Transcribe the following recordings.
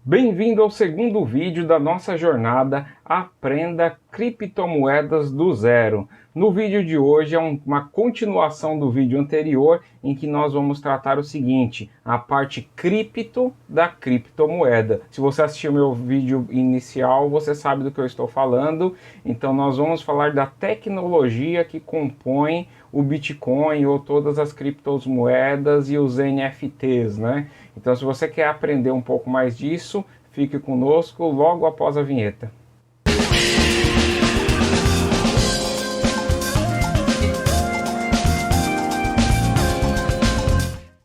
Bem-vindo ao segundo vídeo da nossa jornada Aprenda Criptomoedas do Zero. No vídeo de hoje é uma continuação do vídeo anterior em que nós vamos tratar o seguinte, a parte cripto da criptomoeda. Se você assistiu meu vídeo inicial, você sabe do que eu estou falando. Então nós vamos falar da tecnologia que compõe o Bitcoin ou todas as criptomoedas e os NFTs, né? Então se você quer aprender um pouco mais disso, fique conosco logo após a vinheta.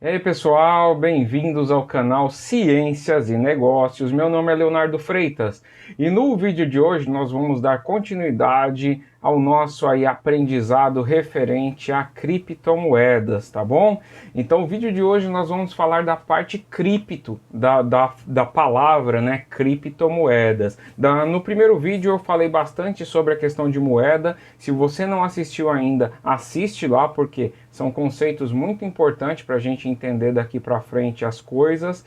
E aí pessoal, bem-vindos ao canal Ciências e Negócios. Meu nome é Leonardo Freitas e no vídeo de hoje nós vamos dar continuidade ao nosso aprendizado referente a criptomoedas, tá bom? Então o vídeo de hoje nós vamos falar da parte cripto, da palavra, né, criptomoedas. No primeiro vídeo eu falei bastante sobre a questão de moeda. Se você não assistiu ainda, assiste lá, porque são conceitos muito importantes para a gente entender daqui para frente as coisas.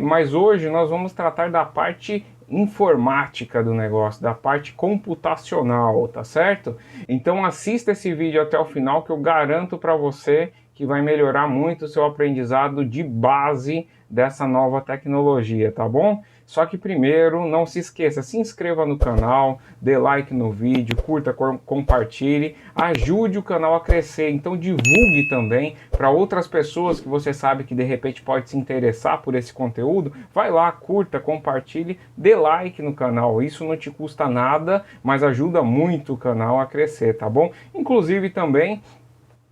Mas hoje nós vamos tratar da parte informática do negócio, da parte computacional, tá certo? Então assista esse vídeo até o final, que eu garanto para você que vai melhorar muito o seu aprendizado de base dessa nova tecnologia, tá bom? Só que primeiro, não se esqueça, se inscreva no canal, dê like no vídeo, curta, compartilhe, ajude o canal a crescer. Então divulgue também para outras pessoas que você sabe que de repente pode se interessar por esse conteúdo. Vai lá, curta, compartilhe, dê like no canal. Isso não te custa nada, mas ajuda muito o canal a crescer, tá bom? Inclusive também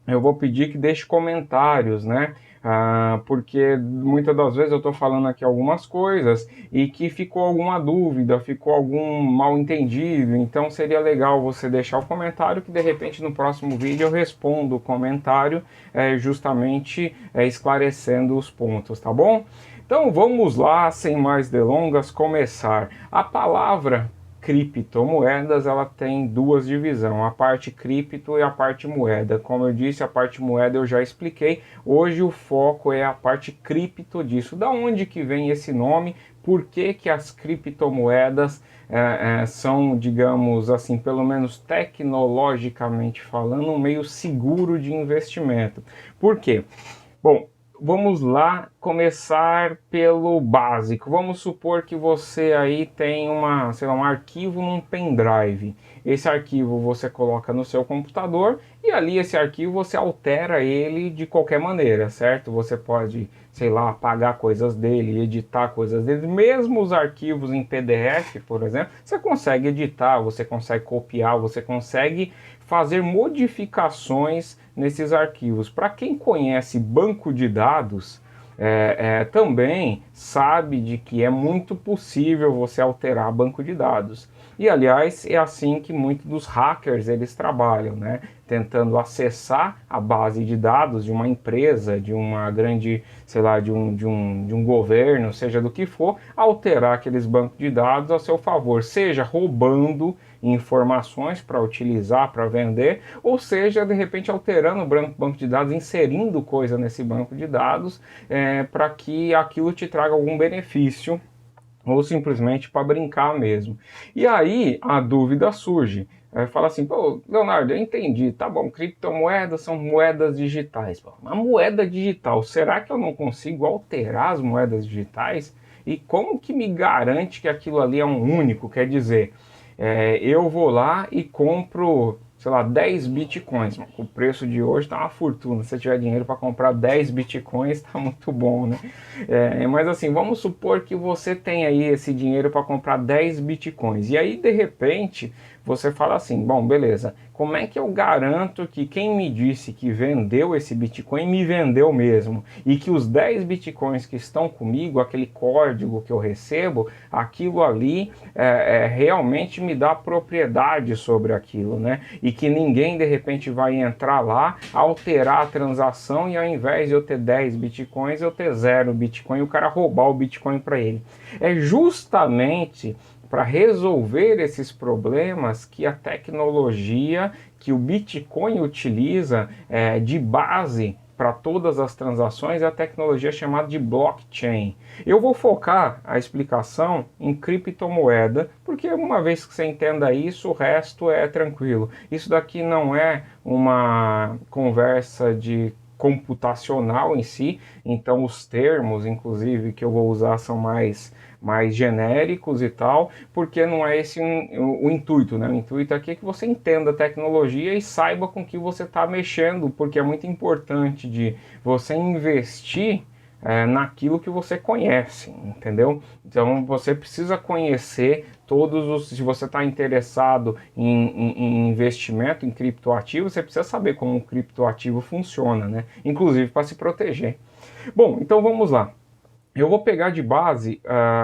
eu vou pedir que deixe comentários, né? Porque muitas das vezes eu estou falando aqui algumas coisas e que ficou alguma dúvida, ficou algum mal entendido, então seria legal você deixar o comentário, que de repente no próximo vídeo eu respondo o comentário, justamente esclarecendo os pontos, tá bom? Então vamos lá, sem mais delongas, começar. A palavra criptomoedas, ela tem duas divisões, a parte cripto e a parte moeda. Como eu disse, a parte moeda eu já expliquei. Hoje o foco é a parte cripto disso. Da onde que vem esse nome? Por que que as criptomoedas são, digamos assim, pelo menos tecnologicamente falando, um meio seguro de investimento? Por quê? Bom, vamos lá começar pelo básico. Vamos supor que você aí tem um arquivo num pendrive. Esse arquivo você coloca no seu computador e ali esse arquivo você altera ele de qualquer maneira, certo? Você pode, sei lá, apagar coisas dele, editar coisas dele. Mesmo os arquivos em PDF, por exemplo, você consegue editar, você consegue copiar, você consegue fazer modificações nesses arquivos. Para quem conhece banco de dados, também sabe de que é muito possível você alterar banco de dados. E aliás, é assim que muitos dos hackers eles trabalham, né? Tentando acessar a base de dados de uma empresa, de uma grande, sei lá, de um governo, seja do que for, alterar aqueles bancos de dados a seu favor, seja roubando informações para utilizar, para vender, ou seja, de repente alterando o banco de dados, inserindo coisa nesse banco de dados, para que aquilo te traga algum benefício, ou simplesmente para brincar mesmo. E aí a dúvida surge. Fala assim, pô, Leonardo, eu entendi, tá bom, criptomoedas são moedas digitais. Pô, uma moeda digital, será que eu não consigo alterar as moedas digitais? E como que me garante que aquilo ali é um único? Quer dizer, eu vou lá e compro, sei lá, 10 bitcoins. O preço de hoje está uma fortuna. Se você tiver dinheiro para comprar 10 bitcoins, está muito bom, né? Mas assim, vamos supor que você tem aí esse dinheiro para comprar 10 bitcoins. E aí, de repente, você fala assim, bom, beleza, como é que eu garanto que quem me disse que vendeu esse Bitcoin me vendeu mesmo? E que os 10 Bitcoins que estão comigo, aquele código que eu recebo, aquilo ali realmente me dá propriedade sobre aquilo, né? E que ninguém de repente vai entrar lá, alterar a transação e ao invés de eu ter 10 Bitcoins, eu ter 0 Bitcoin e o cara roubar o Bitcoin para ele. É justamente para resolver esses problemas que a tecnologia que o Bitcoin utiliza de base para todas as transações é a tecnologia chamada de blockchain. Eu vou focar a explicação em criptomoeda, porque uma vez que você entenda isso, o resto é tranquilo. Isso daqui não é uma conversa de computacional em si, então os termos, inclusive, que eu vou usar são mais genéricos e tal, porque não é esse o intuito, né? O intuito aqui é que você entenda a tecnologia e saiba com que você está mexendo, porque é muito importante de você investir naquilo que você conhece, entendeu? Então você precisa conhecer todos os. Se você está interessado em investimento em criptoativo, você precisa saber como o criptoativo funciona, né? Inclusive para se proteger. Bom, então vamos lá. Eu vou pegar de base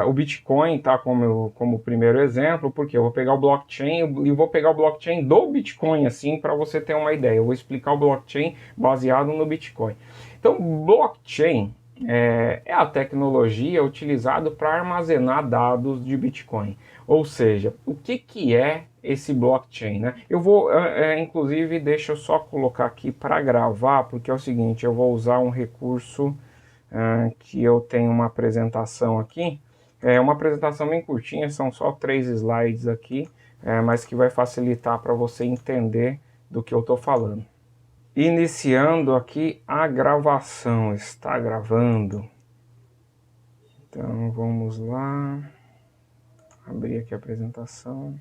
o Bitcoin, tá, como primeiro exemplo, porque eu vou pegar o blockchain e vou pegar o blockchain do Bitcoin, assim, para você ter uma ideia. Eu vou explicar o blockchain baseado no Bitcoin. Então, blockchain é a tecnologia utilizada para armazenar dados de Bitcoin. Ou seja, o que é esse blockchain, né? Eu vou, inclusive, deixa eu só colocar aqui para gravar, porque é o seguinte, eu vou usar um recurso que eu tenho uma apresentação aqui. É uma apresentação bem curtinha, são só 3 slides aqui, mas que vai facilitar para você entender do que eu estou falando. Iniciando aqui a gravação, está gravando. Então vamos lá, abrir aqui a apresentação.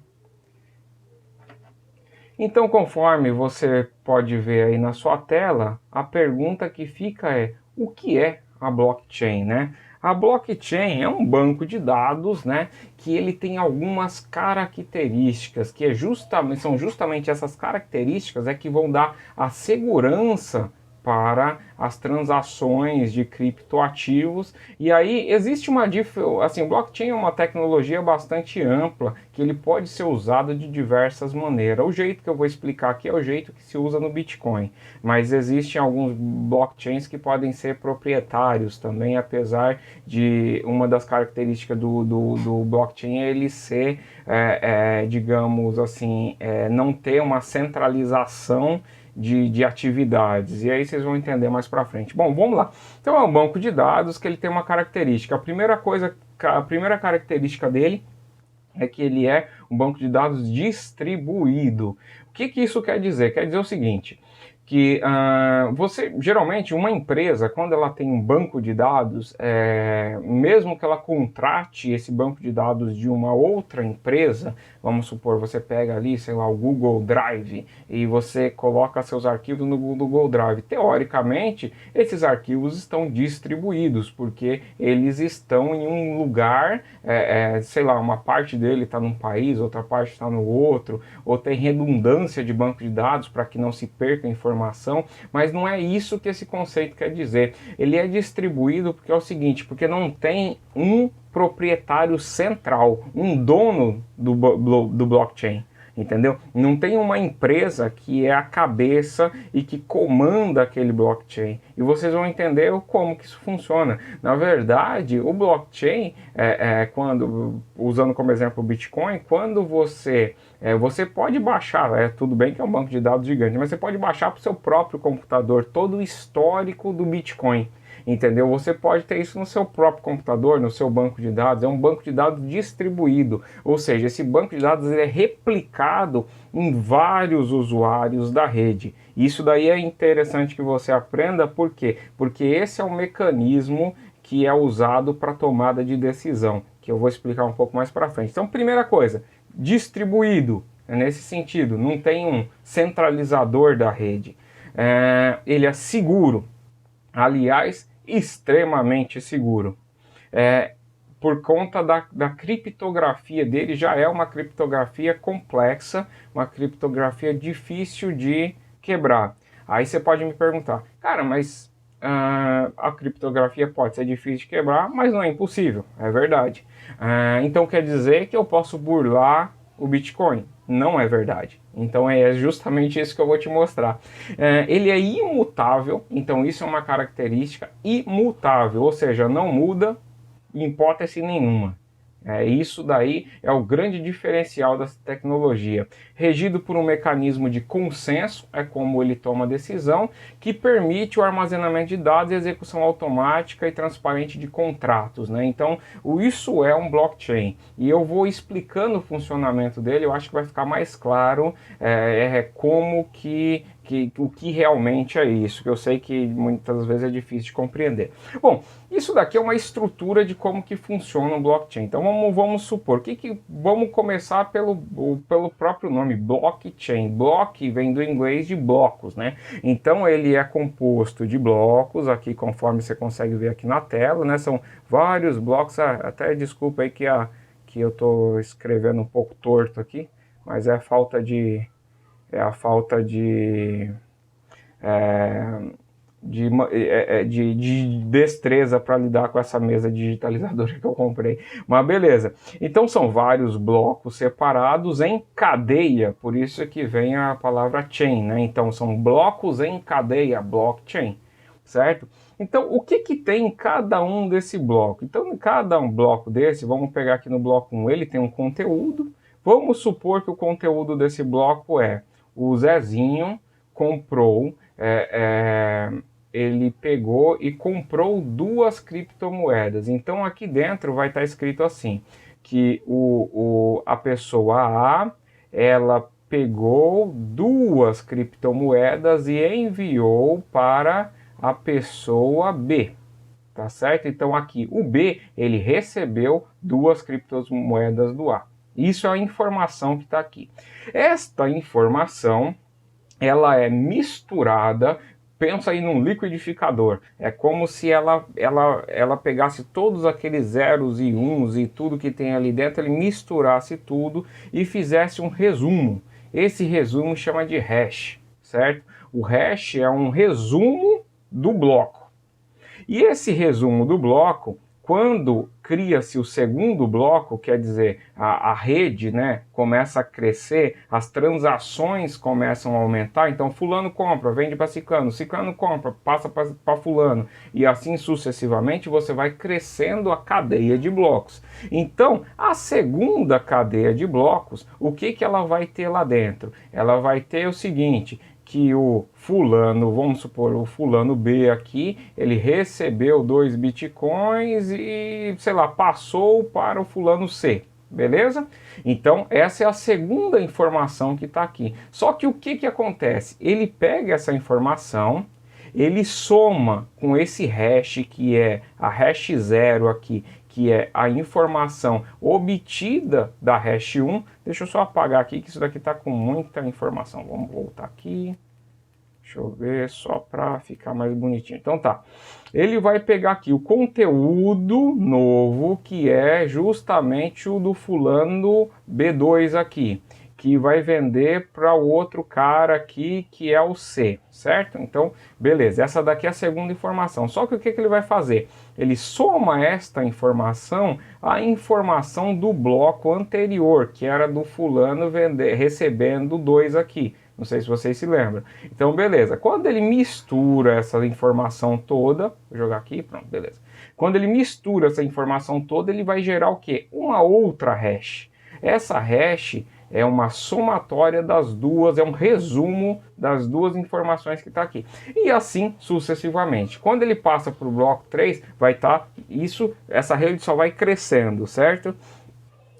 Então, conforme você pode ver aí na sua tela, a pergunta que fica é: o que é a blockchain, né? A blockchain é um banco de dados, né, que ele tem algumas características, que são justamente essas características que vão dar a segurança para as transações de criptoativos. E aí existe assim, o blockchain é uma tecnologia bastante ampla, que ele pode ser usado de diversas maneiras. O jeito que eu vou explicar aqui é o jeito que se usa no Bitcoin, mas existem alguns blockchains que podem ser proprietários também, apesar de uma das características do blockchain é ele ser, digamos assim, não ter uma centralização de atividades, e aí vocês vão entender mais para frente. Bom, vamos lá. Então é um banco de dados que ele tem uma característica. A primeira característica dele é que ele é um banco de dados distribuído. O que isso quer dizer? Quer dizer o seguinte, que geralmente uma empresa, quando ela tem um banco de dados, mesmo que ela contrate esse banco de dados de uma outra empresa, vamos supor, você pega ali, sei lá, o Google Drive e você coloca seus arquivos no Google Drive. Teoricamente, esses arquivos estão distribuídos, porque eles estão em um lugar, sei lá, uma parte dele está num país, outra parte está no outro, ou tem redundância de banco de dados para que não se perca informação, mas não é isso que esse conceito quer dizer. Ele é distribuído porque é o seguinte, porque não tem um proprietário central, um dono do blockchain, entendeu? Não tem uma empresa que é a cabeça e que comanda aquele blockchain. E vocês vão entender como que isso funciona. Na verdade, o blockchain, quando, usando como exemplo o Bitcoin, quando você pode baixar, tudo bem que é um banco de dados gigante, mas você pode baixar para o seu próprio computador todo o histórico do Bitcoin. Entendeu? Você pode ter isso no seu próprio computador, no seu banco de dados. É um banco de dados distribuído, ou seja, esse banco de dados é replicado em vários usuários da rede. Isso daí é interessante que você aprenda, por quê? Porque esse é o mecanismo que é usado para tomada de decisão, que eu vou explicar um pouco mais para frente. Então, primeira coisa, distribuído, nesse sentido, não tem um centralizador da rede. Ele é seguro, aliás, extremamente seguro. Por conta da criptografia dele, já é uma criptografia complexa, uma criptografia difícil de quebrar. Aí você pode me perguntar, cara, mas a criptografia pode ser difícil de quebrar, mas não é impossível, é verdade. Então quer dizer que eu posso burlar o Bitcoin? Não é verdade. Então é justamente isso que eu vou te mostrar. Ele é imutável, então isso é uma característica imutável, ou seja, não muda em hipótese nenhuma. Isso daí é o grande diferencial dessa tecnologia. Regido por um mecanismo de consenso, é como ele toma a decisão, que permite o armazenamento de dados e execução automática e transparente de contratos, né? Então, isso é um blockchain. E eu vou explicando o funcionamento dele, eu acho que vai ficar mais claro como o que realmente é isso, que eu sei que muitas vezes é difícil de compreender. Bom, isso daqui é uma estrutura de como que funciona o blockchain. Então vamos supor, vamos começar pelo próprio nome, blockchain. Block vem do inglês de blocos, né? Então ele é composto de blocos, aqui conforme você consegue ver aqui na tela, né? São vários blocos, até desculpa aí que eu estou escrevendo um pouco torto aqui, mas é a falta de destreza para lidar com essa mesa digitalizadora que eu comprei. Mas beleza. Então são vários blocos separados em cadeia, por isso que vem a palavra chain, né? Então são blocos em cadeia, blockchain, certo? Então o que tem em cada um desse bloco? Então em cada um bloco desse, vamos pegar aqui no bloco 1, ele tem um conteúdo. Vamos supor que o conteúdo desse bloco é: o Zezinho comprou, ele pegou e comprou 2 criptomoedas. Então aqui dentro vai estar escrito assim, que a pessoa A, ela pegou 2 criptomoedas e enviou para a pessoa B, tá certo? Então aqui o B, ele recebeu 2 criptomoedas do A. Isso é a informação que está aqui. Esta informação, ela é misturada, pensa aí num liquidificador. É como se ela pegasse todos aqueles zeros e uns e tudo que tem ali dentro, ele misturasse tudo e fizesse um resumo. Esse resumo chama de hash, certo? O hash é um resumo do bloco. E esse resumo do bloco, quando cria-se o segundo bloco, quer dizer, a rede, né, começa a crescer, as transações começam a aumentar, então fulano compra, vende para ciclano, ciclano compra, passa para fulano, e assim sucessivamente você vai crescendo a cadeia de blocos. Então, a segunda cadeia de blocos, o que ela vai ter lá dentro? Ela vai ter o seguinte, que o fulano, vamos supor, o fulano B aqui, ele recebeu 2 bitcoins e, sei lá, passou para o fulano C, beleza? Então, essa é a segunda informação que está aqui. Só que o que acontece? Ele pega essa informação, ele soma com esse hash, que é a hash 0 aqui, que é a informação obtida da hash 1. Deixa eu só apagar aqui, que isso daqui está com muita informação. Vamos voltar aqui. Deixa eu ver, só para ficar mais bonitinho. Então tá, ele vai pegar aqui o conteúdo novo, que é justamente o do fulano B2 aqui, que vai vender para o outro cara aqui, que é o C, certo? Então, beleza, essa daqui é a segunda informação. Só que o que ele vai fazer? Ele soma esta informação à informação do bloco anterior, que era do fulano recebendo 2 aqui. Não sei se vocês se lembram. Então, beleza. Quando ele mistura essa informação toda, vou jogar aqui, pronto, beleza. Quando ele mistura essa informação toda, ele vai gerar o quê? Uma outra hash. Essa hash é uma somatória das duas, é um resumo das duas informações que está aqui. E assim sucessivamente. Quando ele passa para o bloco 3, vai estar essa rede só vai crescendo, certo?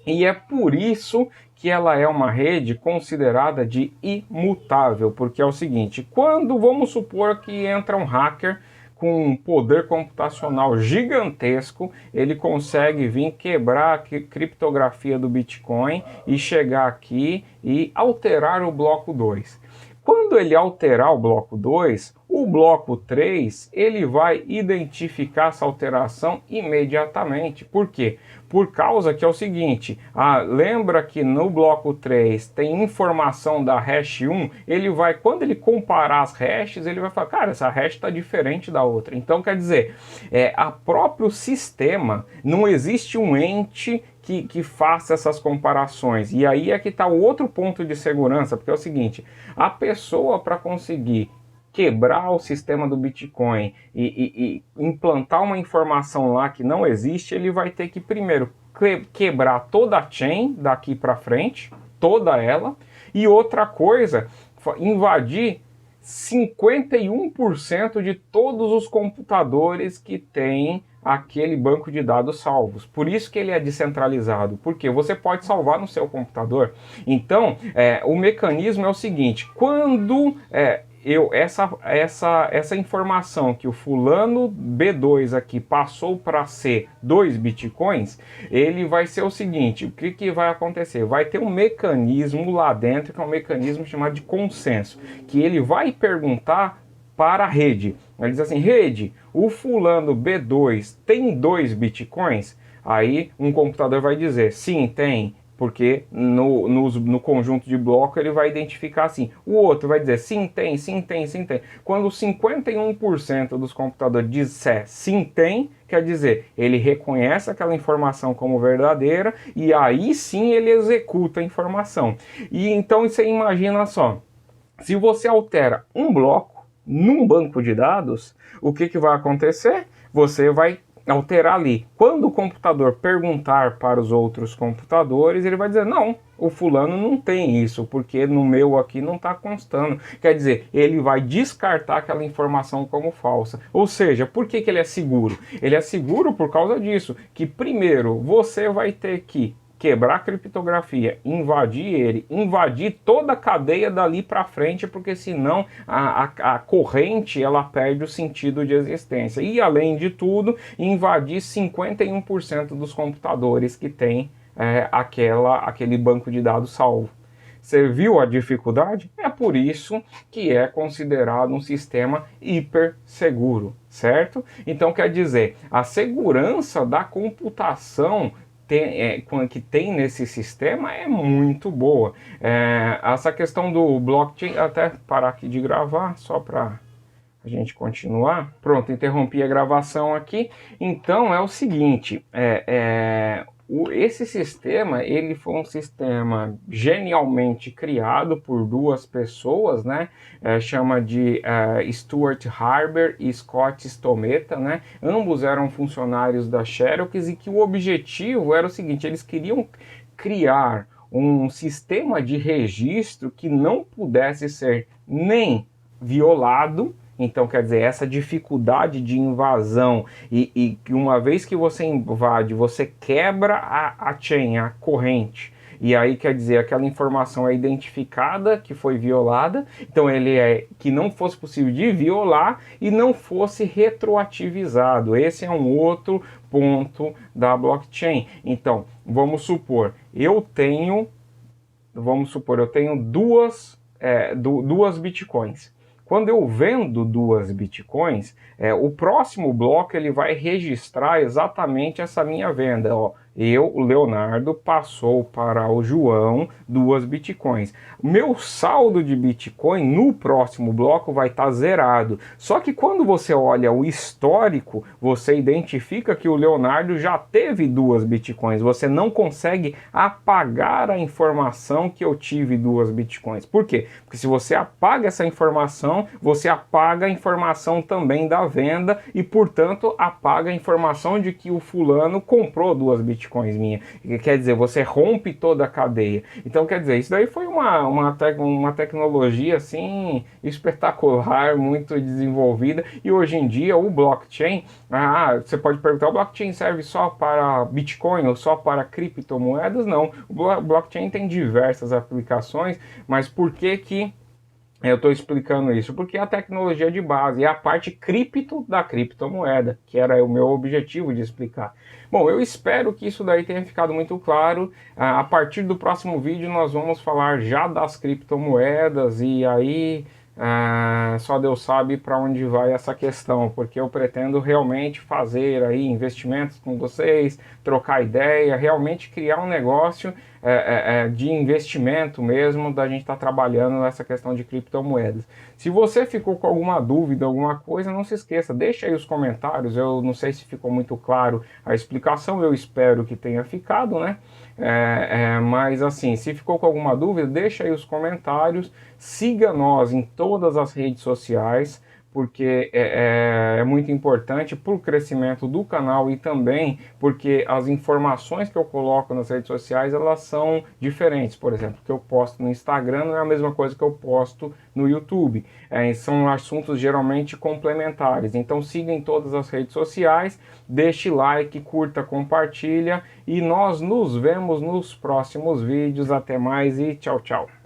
E é por isso que ela é uma rede considerada de imutável, porque é o seguinte, quando vamos supor que entra um hacker com um poder computacional gigantesco, ele consegue vir quebrar a criptografia do Bitcoin e chegar aqui e alterar o bloco 2. Quando ele alterar o bloco 2, o bloco 3, ele vai identificar essa alteração imediatamente. Por quê? Por causa que é o seguinte, lembra que no bloco 3 tem informação da hash 1, quando ele comparar as hashes, ele vai falar, cara, essa hash está diferente da outra. Então, quer dizer, a próprio sistema, não existe um ente que faça essas comparações. E aí é que está o outro ponto de segurança, porque é o seguinte, a pessoa, para conseguir quebrar o sistema do Bitcoin e implantar uma informação lá que não existe, ele vai ter que primeiro quebrar toda a chain daqui para frente, toda ela, e outra coisa, invadir 51% de todos os computadores que têm aquele banco de dados salvos. Por isso que ele é descentralizado, porque você pode salvar no seu computador. Então, o mecanismo é o seguinte: quando essa informação que o fulano B2 aqui passou para ser 2 bitcoins, ele vai ser o seguinte: o que vai acontecer? Vai ter um mecanismo lá dentro, que é um mecanismo chamado de consenso, que ele vai perguntar para a rede. Ele diz assim: rede, o fulano B2 tem 2 bitcoins? Aí um computador vai dizer: sim, tem. Porque no conjunto de bloco ele vai identificar assim. O outro vai dizer sim, tem, sim, tem, sim, tem. Quando 51% dos computadores disser sim, tem, quer dizer, ele reconhece aquela informação como verdadeira e aí sim ele executa a informação. E então você imagina só, se você altera um bloco num banco de dados, o que vai acontecer? Você vai alterar ali. Quando o computador perguntar para os outros computadores, ele vai dizer: não, o fulano não tem isso, porque no meu aqui não está constando. Quer dizer, ele vai descartar aquela informação como falsa. Ou seja, por que ele é seguro? Ele é seguro por causa disso, que primeiro você vai ter que quebrar a criptografia, invadir toda a cadeia dali para frente, porque senão a corrente ela perde o sentido de existência. E além de tudo, invadir 51% dos computadores que tem aquele banco de dados salvo. Você viu a dificuldade? É por isso que é considerado um sistema hiper seguro, certo? Então quer dizer, a segurança da computação que tem nesse sistema é muito boa. Essa questão do blockchain, até parar aqui de gravar, só para a gente continuar. Pronto, interrompi a gravação aqui. Então é o seguinte, esse sistema, ele foi um sistema genialmente criado por duas pessoas, né? Chama de Stuart Harber e Scott Stometa, né? Ambos eram funcionários da Xerox e que o objetivo era o seguinte: eles queriam criar um sistema de registro que não pudesse ser nem violado. Então, quer dizer, essa dificuldade de invasão e que uma vez que você invade, você quebra a chain, a corrente, e aí quer dizer, aquela informação é identificada que foi violada, então ele que não fosse possível de violar e não fosse retroativizado. Esse é um outro ponto da blockchain. Então, vamos supor, eu tenho duas bitcoins. Quando eu vendo 2 bitcoins, o próximo bloco ele vai registrar exatamente essa minha venda. Ó, o Leonardo, passou para o João 2 bitcoins. Meu saldo de Bitcoin no próximo bloco vai estar zerado. Só que quando você olha o histórico, você identifica que o Leonardo já teve 2 bitcoins. Você não consegue apagar a informação que eu tive 2 bitcoins. Por quê? Porque se você apaga essa informação, você apaga a informação também da venda e, portanto, apaga a informação de que o fulano comprou 2 bitcoins minha. Quer dizer, você rompe toda a cadeia. Então, quer dizer, isso daí foi uma tecnologia assim espetacular, muito desenvolvida, e hoje em dia o blockchain, você pode perguntar: o blockchain serve só para Bitcoin ou só para criptomoedas? Não, o blockchain tem diversas aplicações, mas por que eu estou explicando isso? Porque a tecnologia de base é a parte cripto da criptomoeda, que era o meu objetivo de explicar. Bom, eu espero que isso daí tenha ficado muito claro. A partir do próximo vídeo nós vamos falar já das criptomoedas e aí só Deus sabe para onde vai essa questão, porque eu pretendo realmente fazer aí investimentos com vocês, trocar ideia, realmente criar um negócio de investimento mesmo, da gente estar trabalhando nessa questão de criptomoedas. Se você ficou com alguma dúvida, alguma coisa, não se esqueça, deixa aí os comentários. Eu não sei se ficou muito claro a explicação, eu espero que tenha ficado, né? Mas assim, se ficou com alguma dúvida, deixa aí os comentários, siga nós em todas as redes sociais, porque é muito importante para o crescimento do canal e também porque as informações que eu coloco nas redes sociais, elas são diferentes. Por exemplo, o que eu posto no Instagram não é a mesma coisa que eu posto no YouTube. São assuntos geralmente complementares. Então siga em todas as redes sociais, deixe like, curta, compartilha e nós nos vemos nos próximos vídeos. Até mais e tchau, tchau.